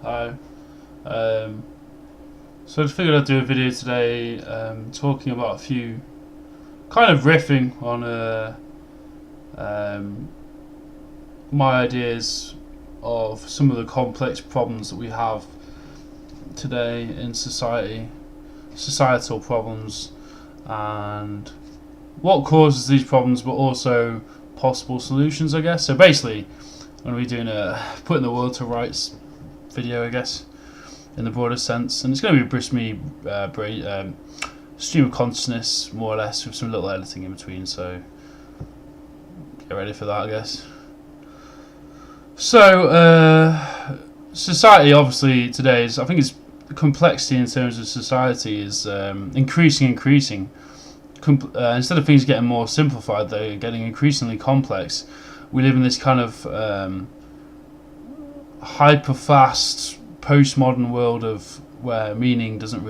Hi. Um, so I figured I'd do a video today talking about a few, kind of riffing on um, my ideas of some of the complex problems that we have today in society, societal problems, and what causes these problems, but also possible solutions, I guess. So basically, I'm going to be doing a putting the world to rights video, I guess, in the broader sense, and it's going to be a stream of consciousness, more or less, with some little editing in between. So get ready for that, I guess. So society, obviously, today is, I think, it's the complexity in terms of society is increasing. Instead of things getting more simplified, they're getting increasingly complex. We live in this kind of hyper-fast postmodern world of where meaning doesn't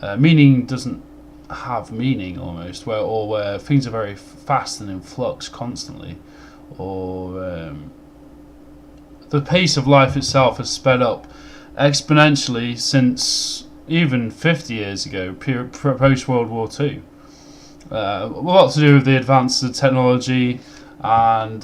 have meaning almost, where things are very fast and in flux constantly, or the pace of life itself has sped up exponentially since even 50 years ago, post World War II. A lot to do with the advances of technology, and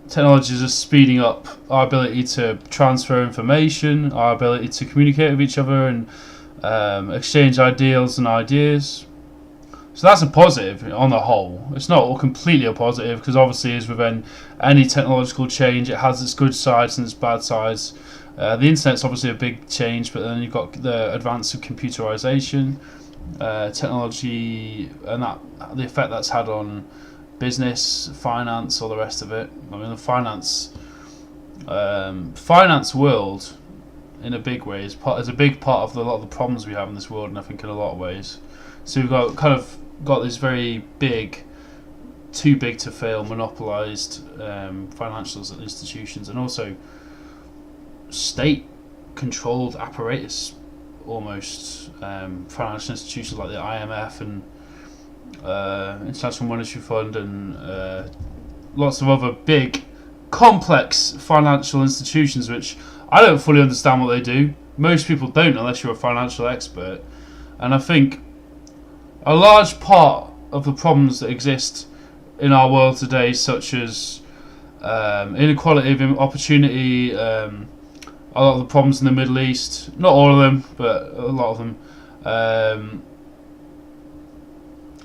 technologies are speeding up our ability to transfer information, our ability to communicate with each other, and exchange ideals and ideas. So that's a positive on the whole. It's not completely a positive, because obviously, as with any technological change, it has its good sides and its bad sides. The internet's obviously a big change, but then you've got the advance of computerization, technology, and the effect that's had on business, finance, all the rest of it. I mean, the finance world, in a big way, is a big part of a lot of the problems we have in this world, and I think in a lot of ways. So we've got this very big, too big to fail, monopolized financial institutions, and also state-controlled apparatus, almost, financial institutions like the IMF and International Monetary Fund, and lots of other big, complex financial institutions, which I don't fully understand what they do. Most people don't, unless you're a financial expert. And I think a large part of the problems that exist in our world today, such as inequality of opportunity, a lot of the problems in the Middle East, not all of them, but a lot of them.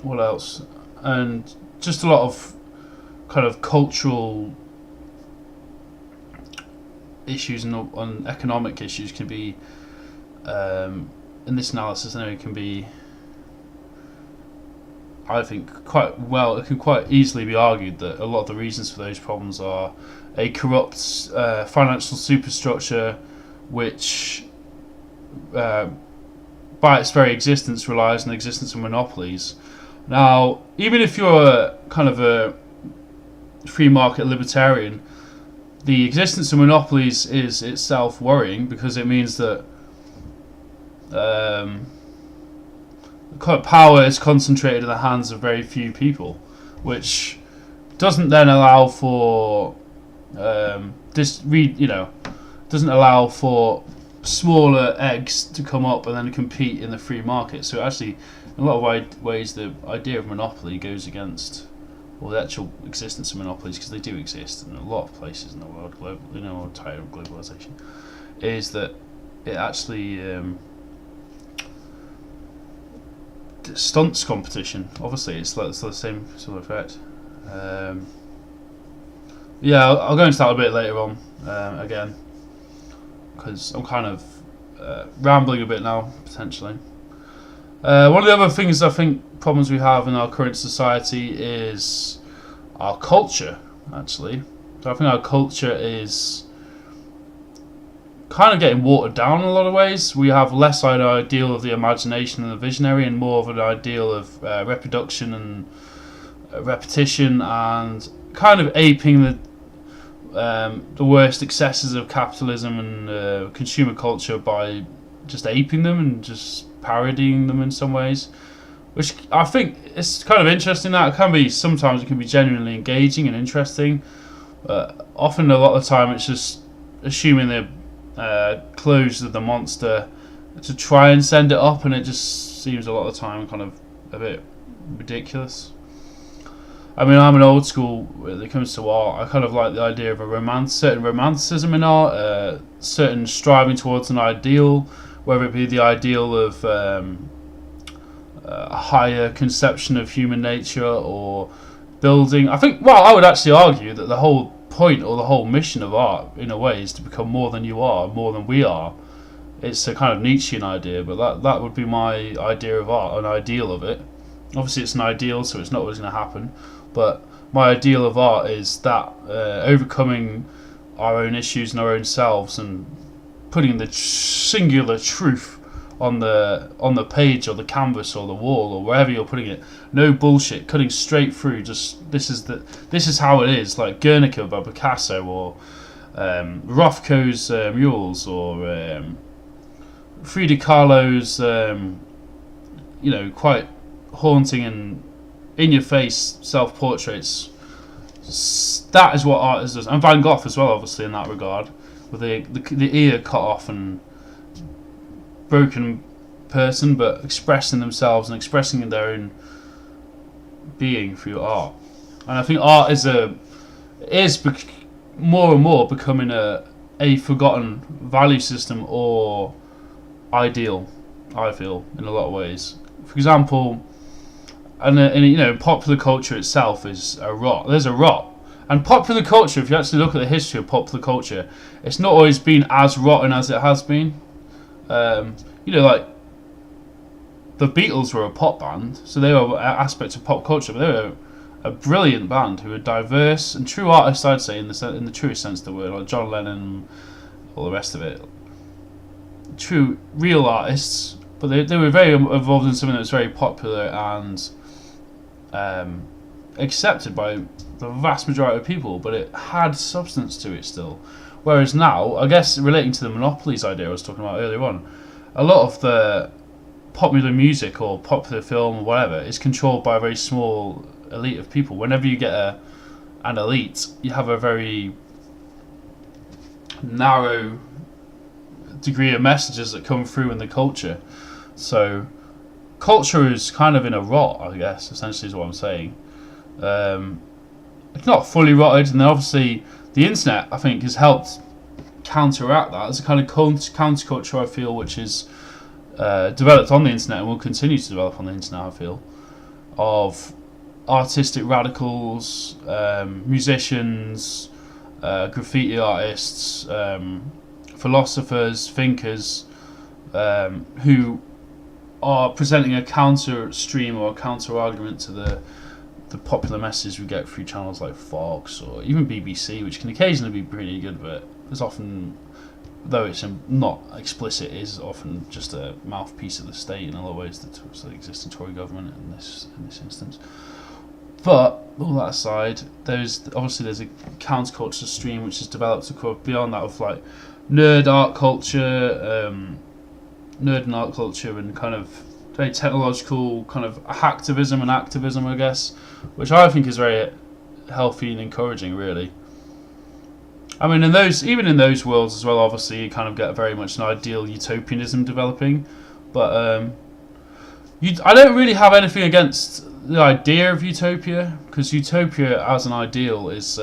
What else? And just a lot of kind of cultural issues and economic issues can be, in this analysis anyway, can be, I think, it can quite easily be argued that a lot of the reasons for those problems are a corrupt financial superstructure, which by its very existence relies on the existence of monopolies. Now, even if you're kind of a free market libertarian, the existence of monopolies is itself worrying, because it means that power is concentrated in the hands of very few people, which doesn't then allow for doesn't allow for smaller eggs to come up and then compete in the free market. So actually, in a lot of ways, the idea of monopoly goes against, well, the actual existence of monopolies, because they do exist in a lot of places in the world, tired of globalization, is that it actually stunts competition. Obviously, it's the same sort of effect. I'll go into that a bit later on, again, because I'm kind of rambling a bit now, potentially. One of the other things, I think, problems we have in our current society is our culture, actually. So I think our culture is kind of getting watered down in a lot of ways. We have less an ideal of the imagination and the visionary, and more of an ideal of reproduction and repetition, and kind of aping the worst excesses of capitalism and consumer culture by just aping them and just parodying them in some ways, which I think is kind of interesting. That sometimes it can be genuinely engaging and interesting, But often, a lot of the time, it's just assuming the clothes of the monster to try and send it up, and it just seems a lot of the time kind of a bit ridiculous. I mean, I'm an old school when it comes to art. I kind of like the idea of certain romanticism in art, certain striving towards an ideal, whether it be the ideal of a higher conception of human nature or building. I think, well, I would actually argue that the whole point or the whole mission of art, in a way, is to become more than you are, more than we are. It's a kind of Nietzschean idea, but that would be my idea of art, an ideal of it. Obviously, it's an ideal, so it's not always going to happen. But my ideal of art is that overcoming our own issues and our own selves and putting the singular truth on the page or the canvas or the wall or wherever you're putting it. No bullshit, cutting straight through. Just this is how it is. Like Guernica by Picasso or Rothko's murals or Frida Kahlo's quite haunting and in-your-face self-portraits. That is what art is, and Van Gogh as well, obviously, in that regard, with the ear cut off and broken person, but expressing themselves and expressing their own being through art. And I think art is more and more becoming a forgotten value system or ideal. I feel in a lot of ways. For example. And popular culture itself is a rot. There's a rot. And popular culture, if you actually look at the history of popular culture, it's not always been as rotten as it has been. Like the Beatles were a pop band, so they were aspects of pop culture, but they were a brilliant band who were diverse and true artists, I'd say, in the truest sense of the word, like John Lennon and all the rest of it. True, real artists, but they were very involved in something that was very popular and accepted by the vast majority of people, but it had substance to it still. Whereas now, I guess relating to the monopolies idea I was talking about earlier on, a lot of the popular music or popular film or whatever is controlled by a very small elite of people. Whenever you get an elite, you have a very narrow degree of messages that come through in the culture. So culture is kind of in a rot, I guess, essentially is what I'm saying. It's not fully rotted, and then obviously the internet, I think, has helped counteract that. It's a kind of counterculture, I feel, which is developed on the internet and will continue to develop on the internet, I feel, of artistic radicals, musicians, graffiti artists, philosophers, thinkers, who are presenting a counter stream or a counter argument to the popular message we get through channels like Fox or even BBC, which can occasionally be pretty good, but there's often, though it's not explicit, is often just a mouthpiece of the state in a lot of ways, the existing Tory government in this instance. But all that aside, there's a counterculture stream which has developed beyond that of like nerd and art culture, and kind of very technological kind of hacktivism and activism, I guess, which I think is very healthy and encouraging, really. I mean, even in those worlds as well, obviously you kind of get very much an ideal utopianism developing, but I don't really have anything against the idea of utopia, because utopia as an ideal is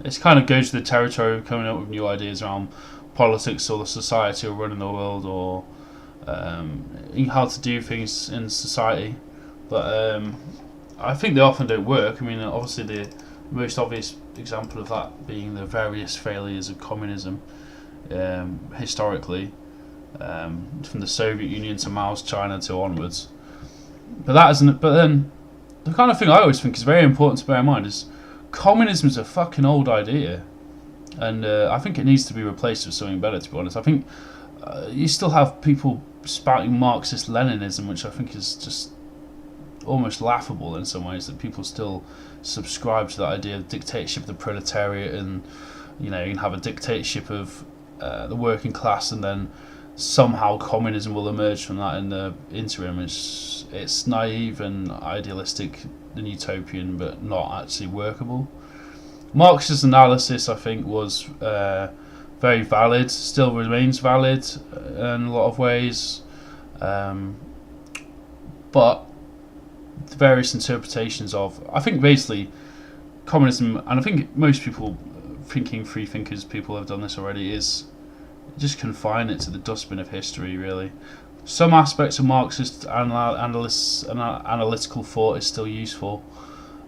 it's kind of goes to the territory of coming up with new ideas around politics or the society or running the world or how to do things in society. But I think they often don't work. I mean, obviously the most obvious example of that being the various failures of communism historically, from the Soviet Union to Mao's China to onwards. But then the kind of thing I always think is very important to bear in mind is communism is a fucking old idea, and I think it needs to be replaced with something better, to be honest. I think you still have people spouting Marxist Leninism, which I think is just almost laughable in some ways, that people still subscribe to that idea of dictatorship of the proletariat, and you can have a dictatorship of the working class, and then somehow communism will emerge from that in the interim. It's naive and idealistic and utopian, but not actually workable. Marx's analysis, I think, was very valid, still remains valid in a lot of ways, but the various interpretations of, I think, basically communism, and I think most people, free thinkers, people have done this already, is just confine it to the dustbin of history, really. Some aspects of Marxist analytical thought is still useful,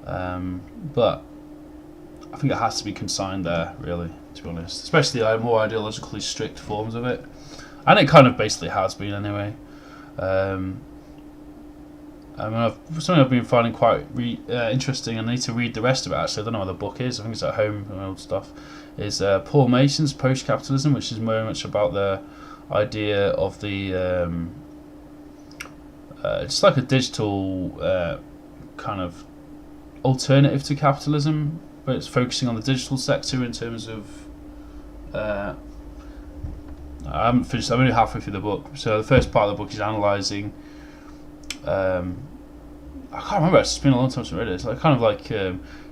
but I think it has to be consigned there, really, to be honest. Especially more ideologically strict forms of it. And it kind of basically has been, anyway. Something I've been finding quite interesting, I need to read the rest of it, actually. I don't know what the book is, I think it's at home and old stuff, is Paul Mason's Post-Capitalism, which is very much about the idea of the it's like a digital kind of alternative to capitalism, but it's focusing on the digital sector in terms of I haven't finished, I'm only halfway through the book. So the first part of the book is analysing I can't remember, it's been a long time since I read it. It's like kind of like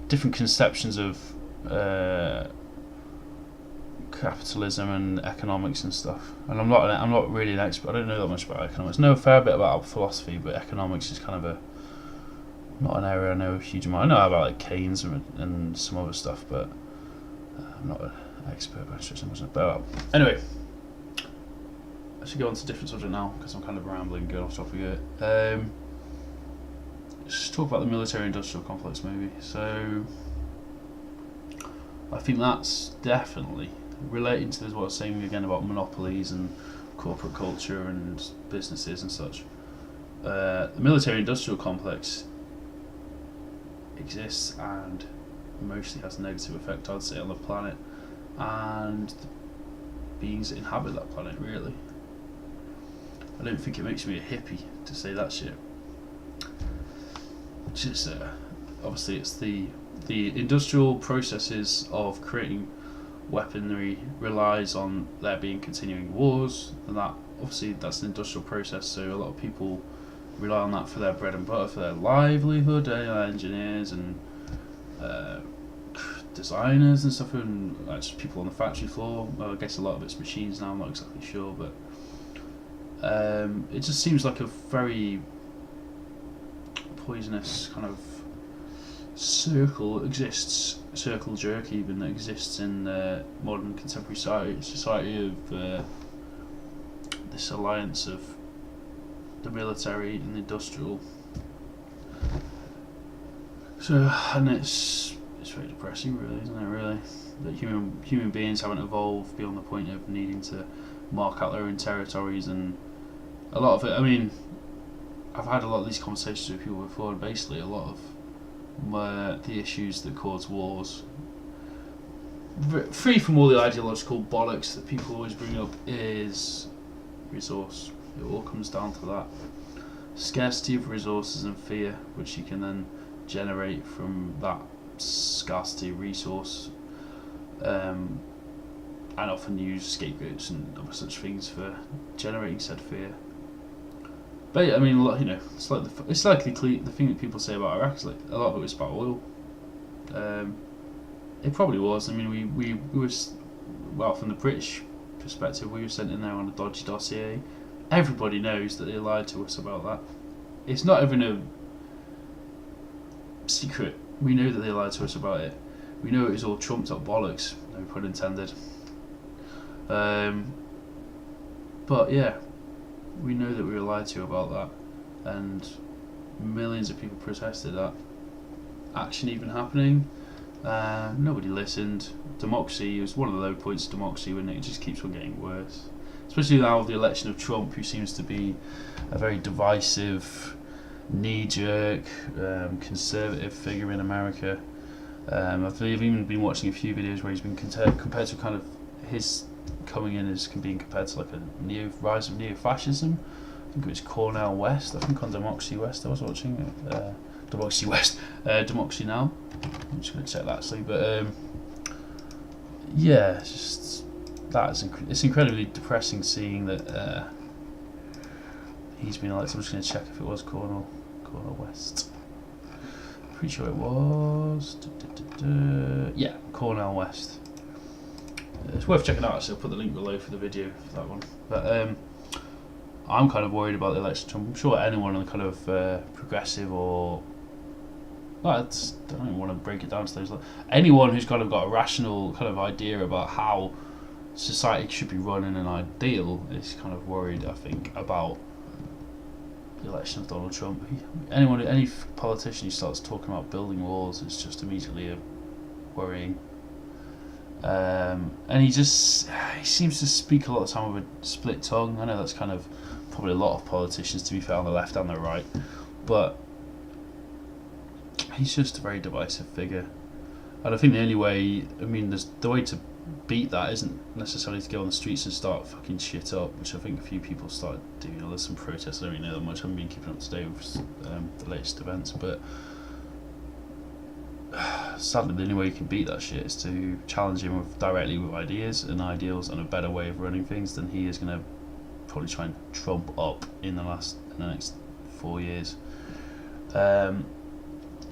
different conceptions of capitalism and economics and stuff. And I'm not really an expert. I don't know that much about economics. I know a fair bit about philosophy, but economics is kind of not an area I know a huge amount. I know about like Keynes and some other stuff, but I'm not an expert by stretch of the imagination. Anyway, I should go on to a different subject now because I'm kind of rambling, going off topic here. Let's talk about the military-industrial complex, maybe. So I think that's definitely relating to what I was saying again about monopolies and corporate culture and businesses and such. The military-industrial complex exists and mostly has a negative effect, I'd say, on the planet and the beings that inhabit that planet, really. I don't think it makes me a hippie to say that shit. Just obviously it's the industrial processes of creating weaponry relies on there being continuing wars, and that obviously that's an industrial process, so a lot of people rely on that for their bread and butter, for their livelihood, engineers and designers and stuff, and just people on the factory floor. Well, I guess a lot of it's machines now, I'm not exactly sure, but it just seems like a very poisonous kind of circle jerk even, that exists in modern contemporary society of this alliance of the military and the industrial. So, and it's very depressing, really, isn't it? Really, that human beings haven't evolved beyond the point of needing to mark out their own territories, and a lot of it. I mean, I've had a lot of these conversations with people before, and basically a lot of the issues that cause wars, free from all the ideological bollocks that people always bring up, is resource. It all comes down to that scarcity of resources and fear, which you can then generate from that scarcity of resource, and often use scapegoats and other such things for generating said fear. But I mean, it's like the thing that people say about Iraq is like a lot of it was about oil. It probably was. I mean, we were, well, from the British perspective, we were sent in there on a dodgy dossier. Everybody knows that they lied to us about that. It's not even a secret. We know that they lied to us about it. We know it was all trumped up bollocks, no pun intended. But yeah, we know that we were lied to about that, and millions of people protested that action even happening. Nobody listened. Democracy was one of the low points of democracy, when it just keeps on getting worse. Especially now with the election of Trump, who seems to be a very divisive, knee-jerk, conservative figure in America. I've even been watching a few videos where he's been compared to kind of his coming in as being compared to like a rise of neo-fascism. I think it was Cornel West, I think, on Democracy West I was watching. Democracy Democracy Now! I'm just going to check that actually, but yeah, it's just it's incredibly depressing seeing that he's been elected. I'm just going to check if it was Cornel West. Pretty sure it was. Yeah, Cornell West. It's worth checking out. Actually, I'll put the link below for the video for that one. But I'm kind of worried about the election. I'm sure anyone on the kind of progressive or I don't even want to break it down to those. Anyone who's kind of got a rational kind of idea about how society should be run in an ideal is kind of worried, I think, about the election of Donald Trump. Any politician who starts talking about building walls is just immediately worrying. And he seems to speak a lot of time with a split tongue. I know that's kind of probably a lot of politicians, to be fair, on the left and the right, but he's just a very divisive figure. And I think the only way, the way to beat that isn't necessarily to go on the streets and start fucking shit up, which I think a few people started doing. There's some protests, I don't really know that much. I haven't been keeping up to date with the latest events, but sadly the only way you can beat that shit is to challenge him directly with ideas and ideals and a better way of running things than he is going to probably try and trump up in the next 4 years. And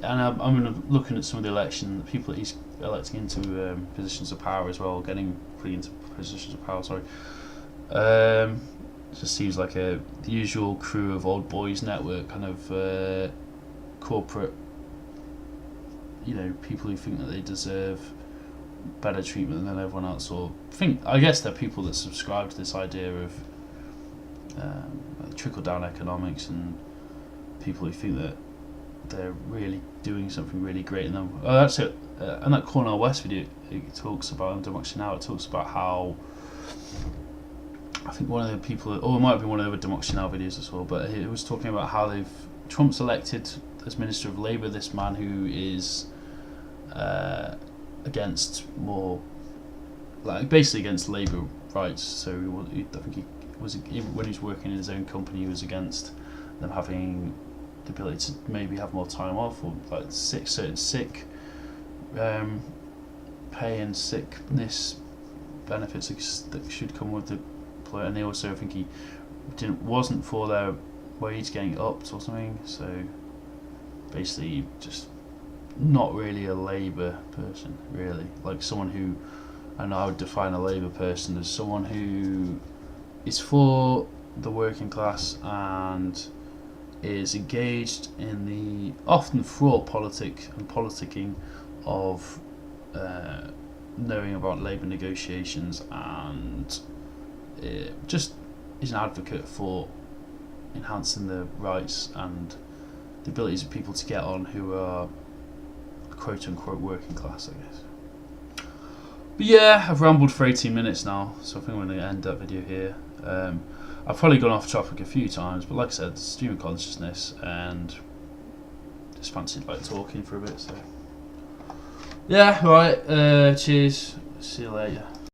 I'm looking at some of the election, the people that he's electing into positions of power as well, put into positions of power. It just seems like the usual crew of old boys network, kind of corporate, people who think that they deserve better treatment than everyone else, or I guess they're people that subscribe to this idea of trickle down economics, and people who think that they're really doing something really great in them. Oh, that's it. And that Cornell West video, it talks about, and Democracy Now!, it talks about how, I think one of the people, or it might have been one of the other Democracy Now! Videos as well, but it was talking about how Trump's elected as Minister of Labour this man who is against more, basically against labour rights. So I think he was, when he was working in his own company, he was against them having the ability to maybe have more time off, or certain sick pay and sickness benefits that should come with the employer. And they also, I think he wasn't for their wage getting upped or something. So basically, just not really a Labour person, really. Like someone who, and I would define a Labour person as someone who is for the working class and is engaged in the often fraught politicking of knowing about labour negotiations, and just is an advocate for enhancing the rights and the abilities of people to get on who are quote unquote working class, I guess. But yeah, I've rambled for 18 minutes now, so I think I'm going to end that video here. I've probably gone off topic a few times, but like I said, stream of consciousness, and just fancied talking for a bit. So yeah, right. Cheers. See you later.